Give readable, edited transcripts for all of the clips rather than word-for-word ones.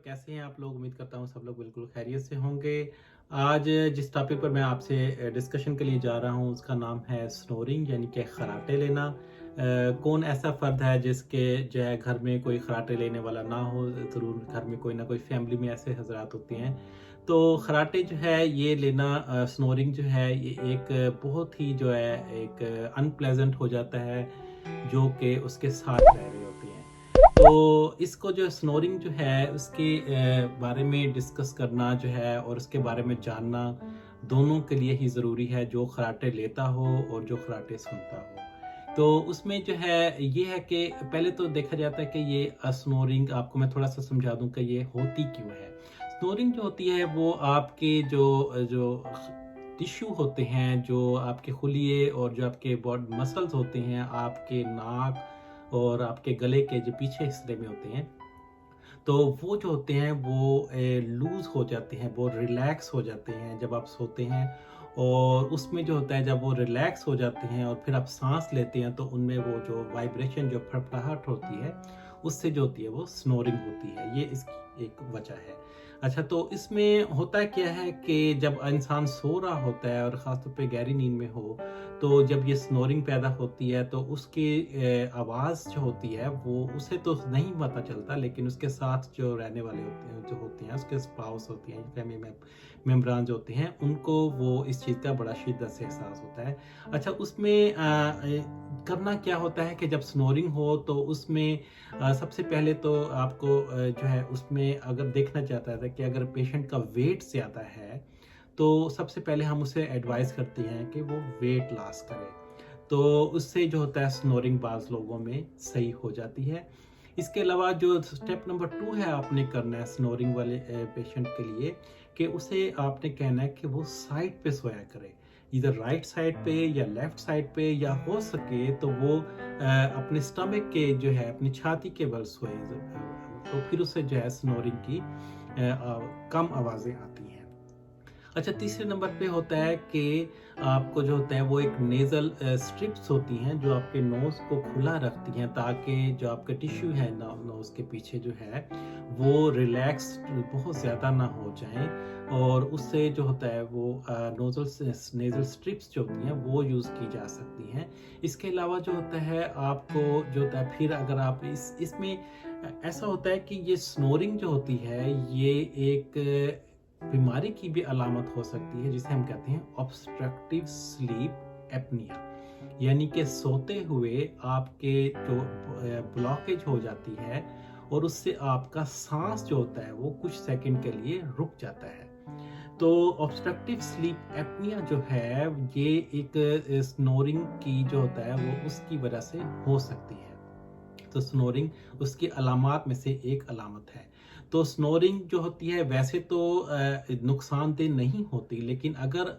कैसे हैं आप लोग। उम्मीद करता हूँ सब लोग बिल्कुल खैरियत से होंगे। आज जिस टॉपिक पर मैं आपसे डिस्कशन के लिए जा रहा हूँ उसका नाम है स्नोरिंग यानी कि खराटे लेना। कौन ऐसा फ़र्द है जिसके जो है घर में कोई खराटे लेने वाला ना हो। ज़रूर घर में कोई ना कोई फैमिली में ऐसे हजरात होते हैं। तो खराटे जो है ये लेना, स्नोरिंग जो है ये एक बहुत ही जो है एक अनप्लेजेंट हो जाता है जो कि उसके साथ रह रही होती हैं। तो इसको जो स्नोरिंग जो है उसके बारे में डिस्कस करना जो है और उसके बारे में जानना दोनों के लिए ही ज़रूरी है, जो खराटे लेता हो और जो खराटे सुनता हो। तो उसमें जो है ये है कि पहले तो देखा जाता है कि ये स्नोरिंग आपको मैं थोड़ा सा समझा दूं कि ये होती क्यों है। स्नोरिंग जो होती है वो आपके जो जो टिश्यू होते हैं, जो आपके खुलिए और जो आपके बॉडी मसल्स होते हैं, आपके नाक और आपके गले के जो पीछे हिस्से में होते हैं, तो वो जो होते हैं वो लूज़ हो जाते हैं, वो रिलैक्स हो जाते हैं जब आप सोते हैं। और उसमें जो होता है जब वो रिलैक्स हो जाते हैं और फिर आप सांस लेते हैं तो उनमें वो जो वाइब्रेशन जो फड़फड़ाहट होती है उससे जो होती है वो स्नोरिंग होती है। ये इसकी एक वजह है। अच्छा, तो इसमें होता क्या है कि जब इंसान सो रहा होता है और ख़ासतौर पे गहरी नींद में हो, तो जब ये स्नोरिंग पैदा होती है तो उसकी आवाज़ जो होती है वो उसे तो नहीं पता चलता, लेकिन उसके साथ जो रहने वाले होते हैं उसके स्पाउस होती हैं, फैमिली में मेम्बरान जो होते हैं उनको वो इस चीज़ का बड़ा शिद्दत से एहसास होता है। अच्छा, उसमें करना क्या होता है कि जब स्नोरिंग हो तो उसमें सबसे पहले तो आपको जो है उसमें अगर देखना चाहता था कि अगर पेशेंट का वेट ज़्यादा है तो सबसे पहले हम उसे एडवाइस करते हैं कि वो वेट लॉस करे। तो उससे जो होता है स्नोरिंग बाज़ लोगों में सही हो जाती है। इसके अलावा जो स्टेप नंबर 2 है आपने करना है स्नोरिंग वाले पेशेंट के लिए, कि उसे आपने कहना है कि वो साइड पे सोया करे, इधर राइट साइड पे या लेफ्ट साइड पे, या हो सके तो वो अपने स्टमक के जो है अपनी छाती के बल सोए। तो फिर उसे जो है स्नोरिंग की कम आवाज़ें आती हैं। अच्छा, तीसरे नंबर पे होता है कि आपको जो होता है वो एक नेज़ल स्ट्रिप्स होती हैं जो आपके नोज़ को खुला रखती हैं, ताकि जो आपके टिश्यू है नोज़ के पीछे जो है वो रिलैक्स बहुत ज़्यादा ना हो जाएं। और उससे जो होता है वो नेज़ल स्ट्रिप्स जो होती हैं वो यूज़ की जा सकती हैं। इसके अलावा जो होता है आपको जो होता है, फिर अगर आप इसमें ऐसा होता है कि ये स्नोरिंग जो होती है ये एक बीमारी की भी अलामत हो सकती है जिसे हम कहते हैं ऑब्स्ट्रक्टिव स्लीप एपनिया, यानी कि सोते हुए आपके जो ब्लॉकेज हो जाती है और उससे आपका सांस जो होता है वो कुछ सेकंड के लिए रुक जाता है। तो ऑब्स्ट्रक्टिव स्लीप एपनिया जो है ये एक स्नोरिंग की जो होता है वो उसकी वजह से हो सकती है। तो स्नोरिंग उसकी अलामात में से एक अलामत है। तो स्नोरिंग जो होती है वैसे तो नुकसानदेह नहीं होती, लेकिन अगर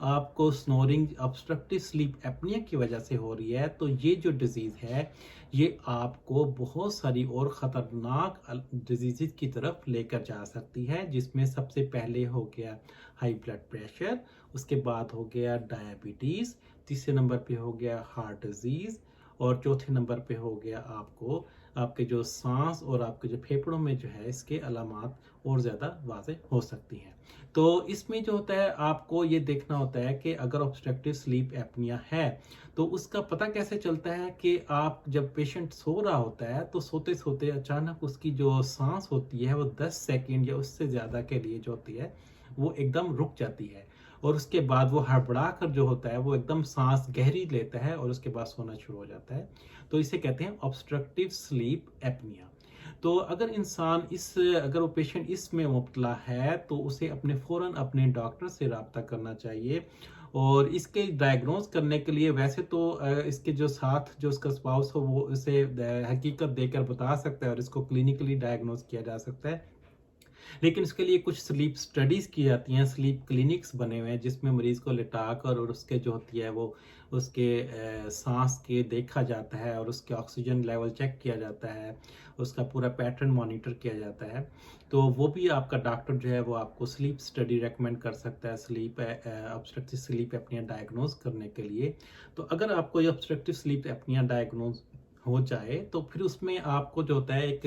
आपको स्नोरिंग ऑब्स्ट्रक्टिव स्लीप एपनिया की वजह से हो रही है तो ये जो डिजीज़ है ये आपको बहुत सारी और ख़तरनाक डिजीज़ की तरफ लेकर जा सकती है, जिसमें सबसे पहले हो गया हाई ब्लड प्रेशर, उसके बाद हो गया डायबिटीज़, तीसरे नंबर पे हो गया हार्ट डिजीज़, और चौथे नंबर पे हो गया आपको आपके जो सांस और आपके जो फेफड़ों में जो है इसके अलामात और ज़्यादा वाज़ेह हो सकती हैं। तो इसमें जो होता है आपको ये देखना होता है कि अगर ऑब्स्ट्रक्टिव स्लीप एपनिया है तो उसका पता कैसे चलता है कि आप जब पेशेंट सो रहा होता है तो सोते सोते अचानक उसकी जो सांस होती है वो 10 सेकंड या उससे ज़्यादा के लिए जो होती है वो एकदम रुक जाती है, और उसके बाद वो हड़बड़ा कर जो होता है वो एकदम सांस गहरी लेता है और उसके बाद सोना शुरू हो जाता है। तो इसे कहते हैं ऑब्स्ट्रक्टिव स्लीप एपनिया। तो अगर वो पेशेंट इसमें मुब्तला है तो उसे अपने फ़ौरन डॉक्टर से रब्ता करना चाहिए। और इसके डायग्नोज करने के लिए वैसे तो इसके जो साथ जो उसका स्पाउस हो वो इसे हकीकत देकर बता सकता है और इसको क्लिनिकली डायग्नोज किया जा सकता है, लेकिन उसके लिए कुछ स्लीप स्टडीज़ की जाती हैं, स्लीप क्लिनिक्स बने हुए हैं जिसमें मरीज़ को लिटा कर और उसके जो होती है वो उसके सांस के देखा जाता है और उसके ऑक्सीजन लेवल चेक किया जाता है, उसका पूरा पैटर्न मॉनिटर किया जाता है। तो वो भी आपका डॉक्टर जो है वो आपको स्लीप स्टडी रेकमेंड कर सकता है sleep obstructive sleep apnoea diagnose करने के लिए। तो अगर आपको ये ऑब्स्ट्रक्टिव स्लीप एपनिया डायग्नोज हो जाए तो फिर उसमें आपको जो होता है एक